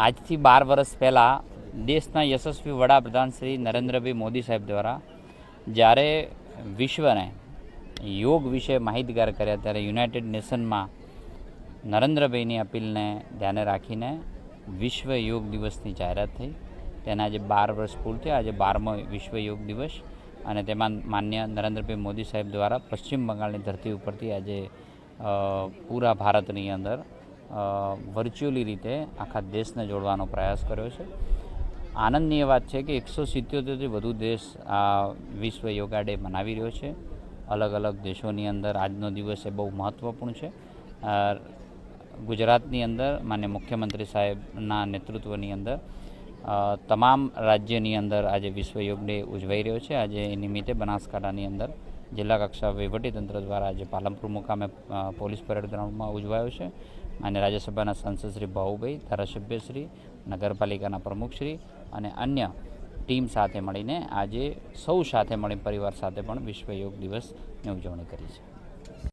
આજથી 12 વર્ષ પહેલાં દેશના યશસ્વી વડાપ્રધાન શ્રી નરેન્દ્રભાઈ મોદી સાહેબ દ્વારા જ્યારે વિશ્વને યોગ વિશે માહિતગાર કર્યા ત્યારે યુનાઇટેડ નેશનમાં નરેન્દ્રભાઈની અપીલને ધ્યાને રાખીને વિશ્વ યોગ દિવસની જાહેરાત થઈ. તેના આજે 12 વર્ષ પૂર્ણ થયા. આજે 12મો વિશ્વ યોગ દિવસ અને તેમાં માન્ય નરેન્દ્રભાઈ મોદી સાહેબ દ્વારા પશ્ચિમ બંગાળની ધરતી ઉપરથી આજે પૂરા ભારતની અંદર વર્ચ્યુઅલી રીતે આખા દેશને જોડવાનો પ્રયાસ કર્યો છે. આનંદની એ વાત છે કે 177થી વધુ દેશ આ વિશ્વ યોગા ડે મનાવી રહ્યો છે. અલગ અલગ દેશોની અંદર આજનો દિવસ એ બહુ મહત્ત્વપૂર્ણ છે. ગુજરાતની અંદર માન્ય મુખ્યમંત્રી સાહેબના નેતૃત્વની અંદર તમામ રાજ્યની અંદર આજે વિશ્વ યોગ ડે ઉજવાઈ રહ્યો છે. આજે એ નિમિત્તે બનાસકાંઠાની અંદર જિલ્લા કક્ષા વહીવટીતંત્ર દ્વારા આજે પાલનપુર મુકામે પોલીસ પરેડ ગ્રાઉન્ડમાં ઉજવાયો છે. અને રાજ્યસભાના સાંસદ શ્રી ભાઉભાઈ, ધારાસભ્યશ્રી, નગરપાલિકાના પ્રમુખશ્રી અને અન્ય ટીમ સાથે મળીને આજે સૌ સાથે મળી પરિવાર સાથે પણ વિશ્વ યોગ દિવસની ઉજવણી કરી છે.